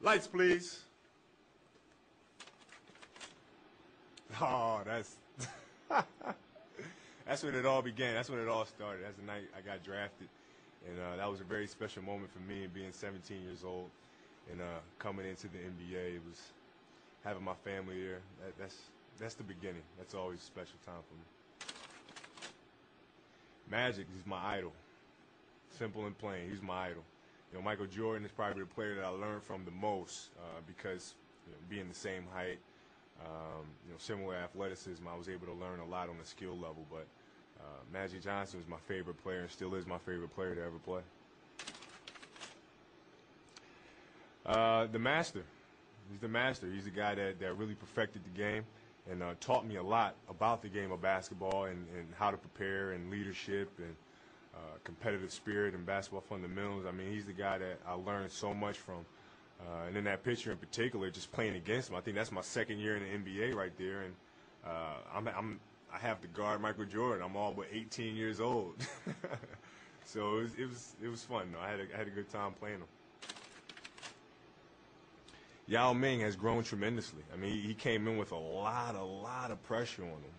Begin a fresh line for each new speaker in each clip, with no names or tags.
Lights, please. Oh, that's that's when it all began. That's when it all started. That's the night I got drafted, and that was a very special moment for me. Being 17 years old and coming into the NBA, it was having my family there. That's the beginning. That's always a special time for me. Magic is my idol. Simple and plain. He's my idol. Michael Jordan is probably the player that I learned from the most because being the same height, similar athleticism, I was able to learn a lot on the skill level. But Magic Johnson was my favorite player and still is my favorite player to ever play. The master. He's the master. He's the guy that really perfected the game and taught me a lot about the game of basketball and how to prepare and leadership and competitive spirit and basketball fundamentals. I mean, he's the guy that I learned so much from. And in that picture in particular, just playing against him, I think that's my second year in the NBA right there. And I have to guard Michael Jordan. I'm all but 18 years old. So it was fun, though. I had a good time playing him. Yao Ming has grown tremendously. I mean, he came in with a lot of pressure on him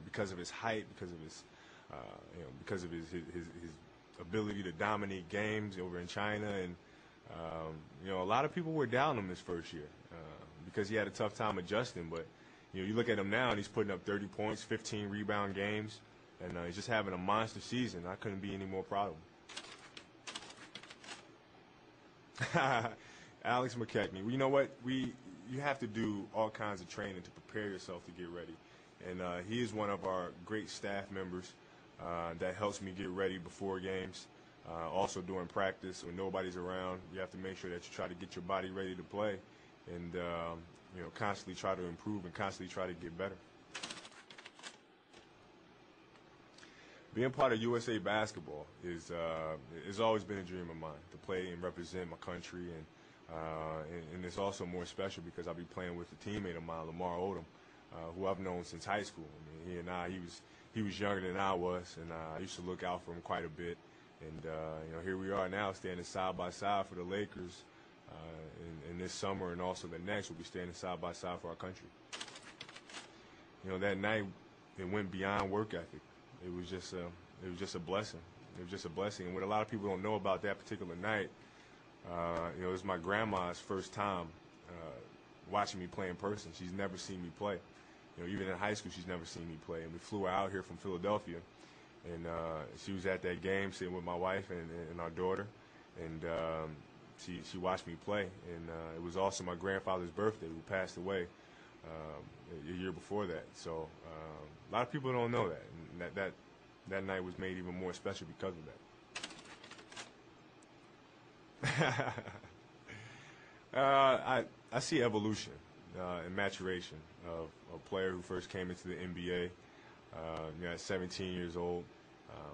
because of his height, because of his ability to dominate games over in China, and a lot of people were down him his first year because he had a tough time adjusting. But you look at him now, and he's putting up 30 points, 15 rebound games, and he's just having a monster season. I couldn't be any more proud of him. Alex McKechnie. Well, you know what? You have to do all kinds of training to prepare yourself to get ready, and he is one of our great staff members that helps me get ready before games. Also during practice when nobody's around, you have to make sure that you try to get your body ready to play, and constantly try to improve and constantly try to get better. Being part of USA Basketball is has always been a dream of mine, to play and represent my country, and it's also more special because I'll be playing with a teammate of mine, Lamar Odom, who I've known since high school. I mean, he was younger than I was, and I used to look out for him quite a bit. And here we are now, standing side by side for the Lakers in this summer, and also the next we'll be standing side by side for our country. That night it went beyond work ethic. It was just a blessing. It was just a blessing. And what a lot of people don't know about that particular night, it was my grandma's first time watching me play in person. She's never seen me play. Even in high school, she's never seen me play. And we flew her out here from Philadelphia, and she was at that game sitting with my wife and our daughter, and she watched me play. And it was also my grandfather's birthday, who passed away a year before that. So a lot of people don't know that, and that night was made even more special because of that. I see evolution and maturation of a player who first came into the NBA at 17 years old,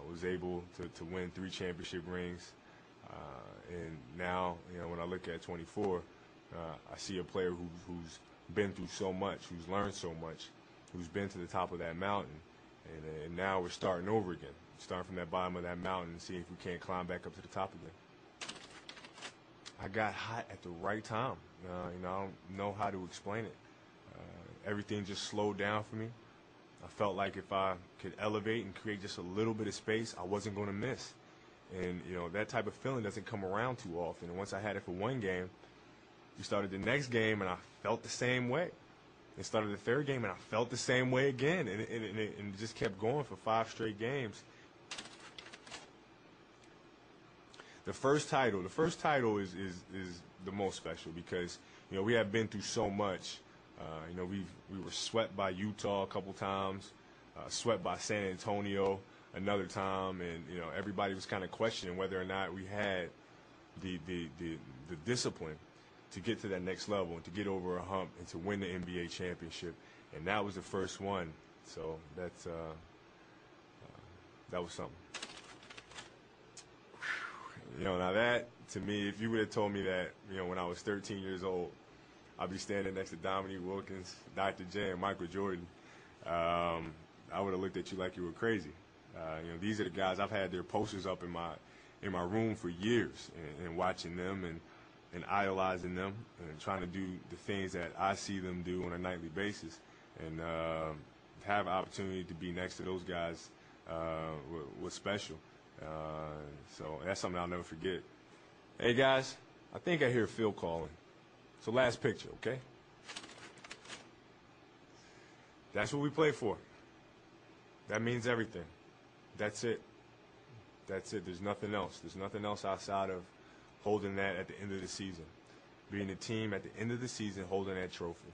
was able to win 3 championship rings, and now when I look at 24, I see a player who's been through so much, who's learned so much, who's been to the top of that mountain, and now we're starting over again, starting from that bottom of that mountain and see if we can't climb back up to the top again. I got hot at the right time. I don't know how to explain it. Everything just slowed down for me. I felt like if I could elevate and create just a little bit of space, I wasn't going to miss. And, that type of feeling doesn't come around too often. And once I had it for one game, we started the next game, and I felt the same way. And started the third game, and I felt the same way again. And it just kept going for 5 straight games. The first title is the most special because we have been through so much. We were swept by Utah a couple times, swept by San Antonio another time, and everybody was kind of questioning whether or not we had the discipline to get to that next level and to get over a hump and to win the NBA championship, and that was the first one. So that was something. Now that, to me, if you would have told me that, when I was 13 years old, I'd be standing next to Dominique Wilkins, Dr. J, and Michael Jordan, I would have looked at you like you were crazy. These are the guys, I've had their posters up in my room for years, and watching them, and and idolizing them and trying to do the things that I see them do on a nightly basis, and have an opportunity to be next to those guys was special. So that's something I'll never forget. Hey guys, I think I hear Phil calling. So last picture, okay? That's what we play for. That means everything. That's it. That's it. There's nothing else. There's nothing else outside of holding that at the end of the season. Being a team at the end of the season holding that trophy.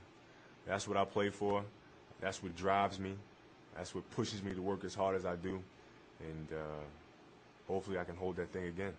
That's what I play for. That's what drives me. That's what pushes me to work as hard as I do. And hopefully I can hold that thing again.